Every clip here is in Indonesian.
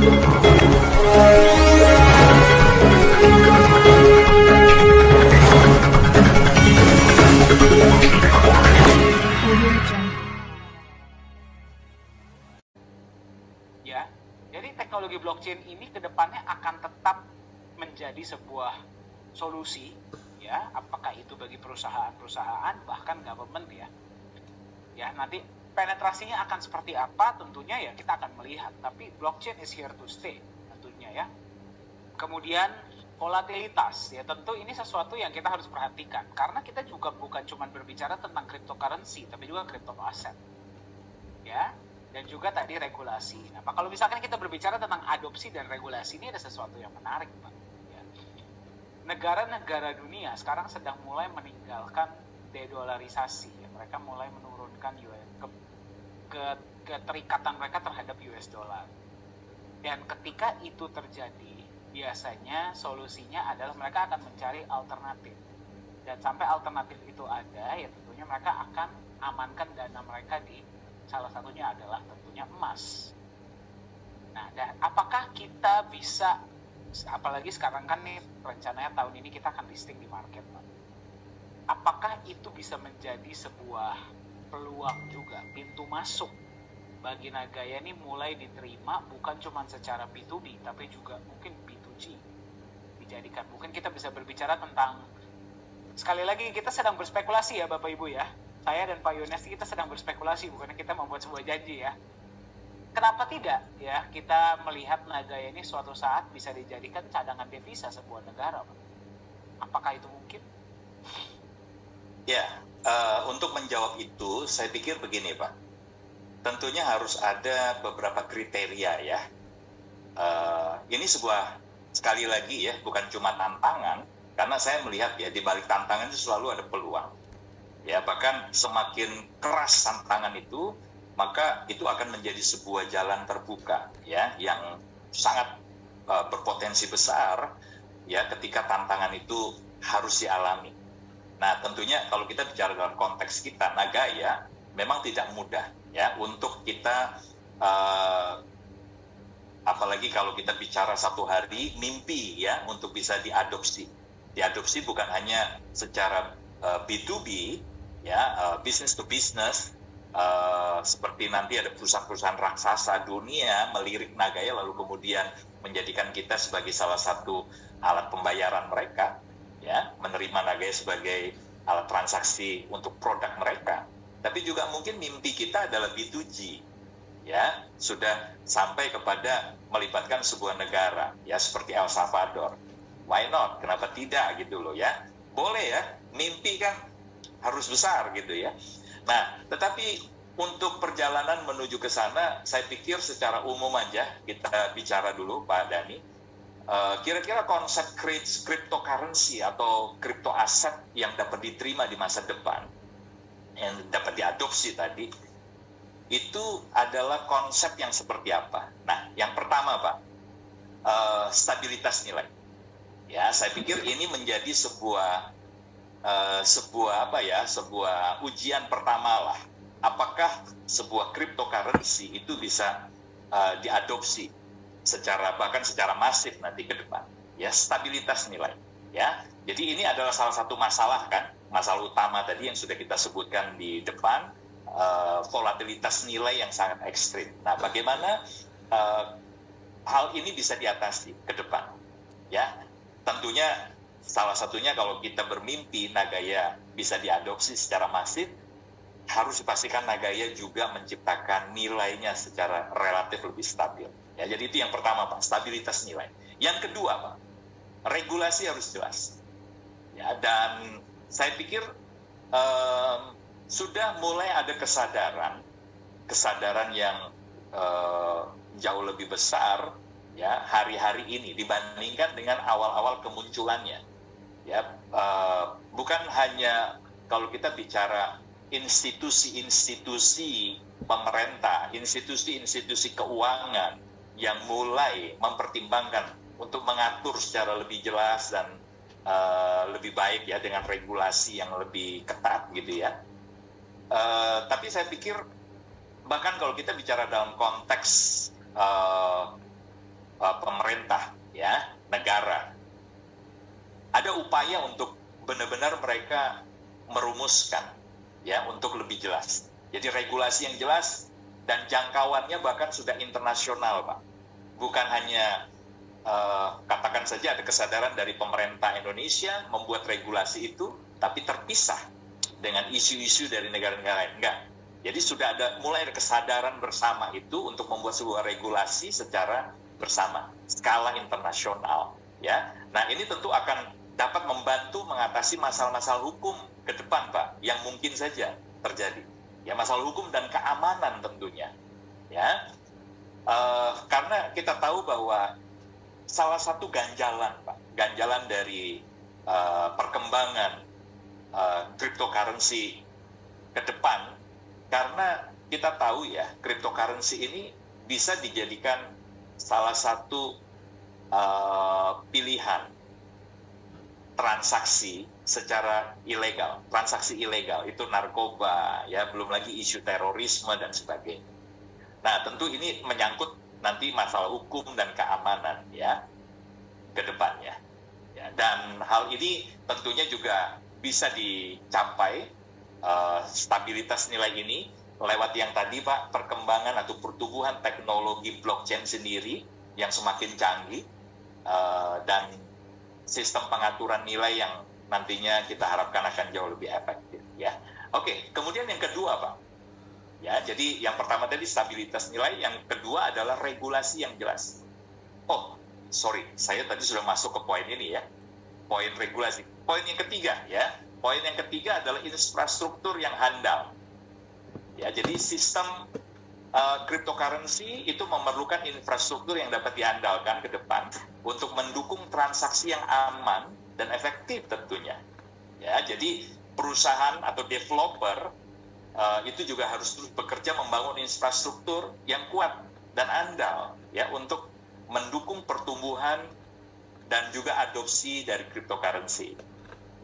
Ya, jadi teknologi blockchain ini kedepannya akan tetap menjadi sebuah solusi, ya, apakah itu bagi perusahaan-perusahaan bahkan government ya. Ya, nanti penetrasinya akan seperti apa tentunya ya kita akan melihat, tapi blockchain is here to stay tentunya ya. Kemudian volatilitas, ya tentu ini sesuatu yang kita harus perhatikan karena kita juga bukan cuma berbicara tentang cryptocurrency tapi juga crypto aset. Ya, dan juga tadi regulasi. Nah, kalau misalkan kita berbicara tentang adopsi dan regulasi, ini ada sesuatu yang menarik, Pak. Ya. Negara-negara dunia sekarang sedang mulai meninggalkan dedolarisasi. Ya. Mereka mulai menurunkan keterikatan mereka terhadap US dollar. Dan ketika itu terjadi, biasanya solusinya adalah mereka akan mencari alternatif. Dan sampai alternatif itu ada, ya tentunya mereka akan amankan dana mereka di salah satunya adalah tentunya emas. Nah, dan apakah kita bisa, apalagi sekarang kan nih rencananya tahun ini kita akan listing di market, Pak. Apakah itu bisa menjadi sebuah peluang juga, pintu masuk bagi Nagaya ini mulai diterima bukan cuma secara B2B tapi juga mungkin B2G dijadikan. Mungkin kita bisa berbicara tentang, sekali lagi kita sedang berspekulasi ya Bapak Ibu ya. Saya dan Pak Yones kita sedang berspekulasi, bukannya kita membuat sebuah janji ya. Kenapa tidak ya kita melihat Nagaya ini suatu saat bisa dijadikan cadangan devisa sebuah negara, Pak? Apakah itu mungkin? Ya, untuk menjawab itu saya pikir begini Pak. Tentunya harus ada beberapa kriteria ya. Ini sebuah, sekali lagi ya, bukan cuma tantangan, karena saya melihat ya di balik tantangan itu selalu ada peluang. Ya, bahkan semakin keras tantangan itu, maka itu akan menjadi sebuah jalan terbuka ya yang sangat berpotensi besar ya ketika tantangan itu harus dialami. Nah, tentunya kalau kita bicara dalam konteks kita Nagaya memang tidak mudah ya untuk kita apalagi kalau kita bicara satu hari mimpi ya untuk bisa diadopsi. Diadopsi bukan hanya secara B2B ya, business to business, seperti nanti ada perusahaan-perusahaan raksasa dunia melirik Nagaya lalu kemudian menjadikan kita sebagai salah satu alat pembayaran mereka, ya, menerima Nagaya sebagai alat transaksi untuk produk mereka. Tapi juga mungkin mimpi kita adalah B2G, ya, sudah sampai kepada melibatkan sebuah negara, ya, seperti El Salvador. Why not? Kenapa tidak gitu loh ya? Boleh ya, mimpi kan harus besar gitu ya. Nah, tetapi untuk perjalanan menuju ke sana, saya pikir secara umum aja kita bicara dulu Pak Dhani. Kira-kira konsep cryptocurrency atau crypto aset yang dapat diterima di masa depan, yang dapat diadopsi tadi, itu adalah konsep yang seperti apa? Nah, yang pertama Pak, stabilitas nilai. Ya, saya pikir ini menjadi sebuah ujian pertama lah. Apakah sebuah cryptocurrency itu bisa diadopsi bahkan secara masif nanti ke depan? Ya, stabilitas nilai. Ya, jadi ini adalah salah satu masalah kan, masalah utama tadi yang sudah kita sebutkan di depan, volatilitas nilai yang sangat ekstrim. Nah, bagaimana hal ini bisa diatasi ke depan? Ya, tentunya salah satunya kalau kita bermimpi Nagaya bisa diadopsi secara masif, harus dipastikan Nagaya juga menciptakan nilainya secara relatif lebih stabil. Ya, jadi itu yang pertama Pak, stabilitas nilai. Yang kedua Pak, regulasi harus jelas. Ya, dan saya pikir sudah mulai ada kesadaran yang jauh lebih besar ya hari-hari ini dibandingkan dengan awal-awal kemunculannya. Ya, bukan hanya kalau kita bicara institusi-institusi pemerintah, institusi-institusi keuangan yang mulai mempertimbangkan untuk mengatur secara lebih jelas dan lebih baik ya dengan regulasi yang lebih ketat gitu ya. Tapi saya pikir bahkan kalau kita bicara dalam konteks pemerintah, ya, negara. Ada upaya untuk benar-benar mereka merumuskan, ya, untuk lebih jelas. Jadi regulasi yang jelas dan jangkauannya bahkan sudah internasional, Pak. Bukan hanya katakan saja ada kesadaran dari pemerintah Indonesia membuat regulasi itu, tapi terpisah dengan isu-isu dari negara-negara lain. Enggak. Jadi sudah mulai ada kesadaran bersama itu untuk membuat sebuah regulasi secara bersama, skala internasional. Ya, nah ini tentu akan dapat membantu mengatasi masalah-masalah hukum ke depan, Pak, yang mungkin saja terjadi. Ya, masalah hukum dan keamanan tentunya. Ya, karena kita tahu bahwa salah satu ganjalan, Pak, ganjalan dari perkembangan cryptocurrency ke depan, karena kita tahu ya, cryptocurrency ini bisa dijadikan salah satu pilihan transaksi secara ilegal. Transaksi ilegal itu narkoba, ya, belum lagi isu terorisme dan sebagainya. Nah, tentu ini menyangkut nanti masalah hukum dan keamanan, ya, ke depannya. Ya, dan hal ini tentunya juga bisa dicapai stabilitas nilai ini lewat yang tadi, Pak, perkembangan atau pertumbuhan teknologi blockchain sendiri yang semakin canggih dan sistem pengaturan nilai yang nantinya kita harapkan akan jauh lebih efektif, ya. Oke, kemudian yang kedua, Pak. Ya, jadi yang pertama tadi stabilitas nilai, yang kedua adalah regulasi yang jelas. Oh, sorry, saya tadi sudah masuk ke poin ini, ya. Poin regulasi. Poin yang ketiga, ya. Poin yang ketiga adalah infrastruktur yang handal. Ya, jadi sistem cryptocurrency itu memerlukan infrastruktur yang dapat diandalkan ke depan untuk mendukung transaksi yang aman dan efektif tentunya. Ya, jadi perusahaan atau developer itu juga harus terus bekerja membangun infrastruktur yang kuat dan andal, ya, untuk mendukung pertumbuhan dan juga adopsi dari cryptocurrency.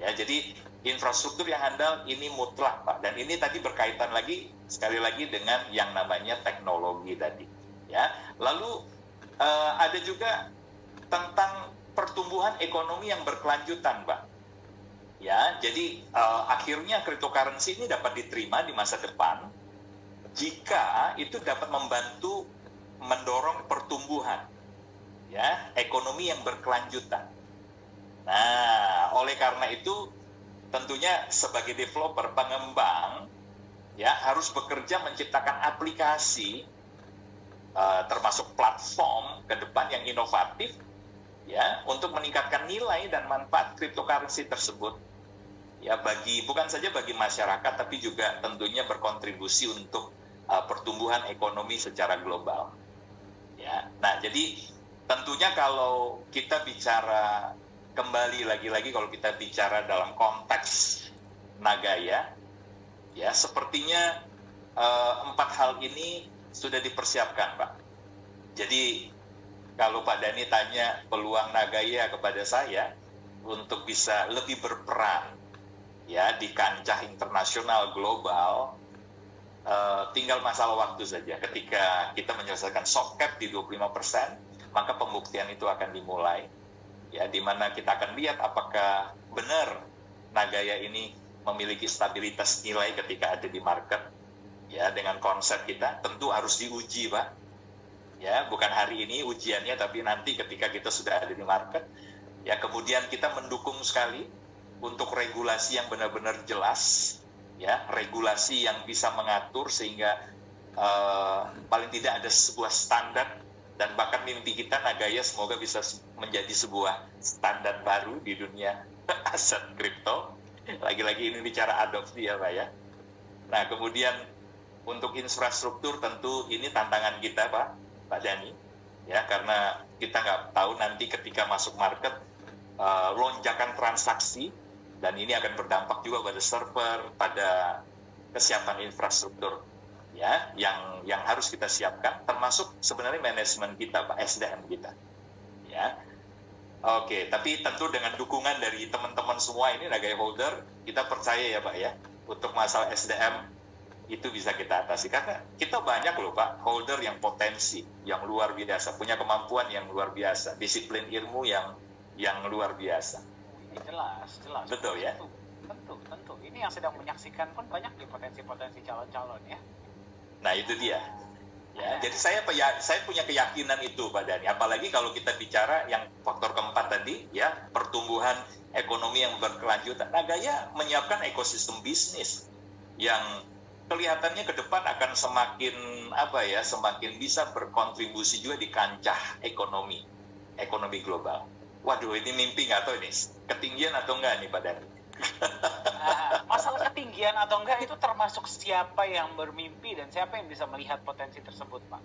Ya, jadi infrastruktur yang handal ini mutlak, Pak, dan ini tadi berkaitan lagi sekali lagi dengan yang namanya teknologi tadi. Ya, lalu ada juga tentang pertumbuhan ekonomi yang berkelanjutan, Pak. Ya, jadi akhirnya cryptocurrency ini dapat diterima di masa depan jika itu dapat membantu mendorong pertumbuhan, ya, ekonomi yang berkelanjutan. Nah, oleh karena itu tentunya sebagai developer, pengembang, ya, harus bekerja menciptakan aplikasi termasuk platform ke depan yang inovatif, ya, untuk meningkatkan nilai dan manfaat cryptocurrency tersebut. Ya, bukan saja bagi masyarakat, tapi juga tentunya berkontribusi untuk pertumbuhan ekonomi secara global. Ya, nah, jadi tentunya kalau kita bicara kembali lagi-lagi, kalau kita bicara dalam konteks Nagaya, ya, sepertinya 4 hal ini sudah dipersiapkan, Pak. Jadi kalau Pak Dhani tanya peluang Nagaya kepada saya untuk bisa lebih berperan, ya, di kancah internasional global, tinggal masalah waktu saja. Ketika kita menyelesaikan soft cap di 25%, maka pembuktian itu akan dimulai, ya, di mana kita akan lihat apakah benar Nagaya ini memiliki stabilitas nilai ketika ada di market, ya, dengan konsep kita. Tentu harus diuji, Pak, ya, bukan hari ini ujiannya, tapi nanti ketika kita sudah ada di market, ya, kemudian kita mendukung sekali untuk regulasi yang benar-benar jelas, ya, regulasi yang bisa mengatur sehingga paling tidak ada sebuah standar, dan bahkan mimpi kita Nagaya semoga bisa menjadi sebuah standar baru di dunia aset kripto. Lagi-lagi ini bicara adopsi, ya, Pak, ya. Nah, kemudian untuk infrastruktur tentu ini tantangan kita, Pak Dhani, ya, karena kita nggak tahu nanti ketika masuk market lonjakan transaksi, dan ini akan berdampak juga pada server, pada kesiapan infrastruktur, ya, yang harus kita siapkan, termasuk sebenarnya manajemen kita, Pak, SDM kita, ya. Oke, tapi tentu dengan dukungan dari teman-teman semua ini Nagaya holder, kita percaya, ya, Pak, ya, untuk masalah SDM itu bisa kita atasi. Karena kita banyak loh Pak, holder yang potensi, yang luar biasa, punya kemampuan yang luar biasa, disiplin ilmu yang luar biasa. Jelas. Betul ya? Tentu. Ini yang sedang menyaksikan pun banyak di potensi-potensi calon-calon ya. Nah itu dia. Ya, jadi saya punya keyakinan itu Pak Dhani. Apalagi kalau kita bicara yang faktor keempat tadi, ya pertumbuhan ekonomi yang berkelanjutan. Nah, Gaya menyiapkan ekosistem bisnis yang kelihatannya ke depan akan semakin bisa berkontribusi juga di kancah ekonomi global. Waduh, ini mimpi nggak tahu ini ketinggian atau enggak nih Pak Dhani? Masalah ketinggian atau enggak itu termasuk siapa yang bermimpi dan siapa yang bisa melihat potensi tersebut, Pak.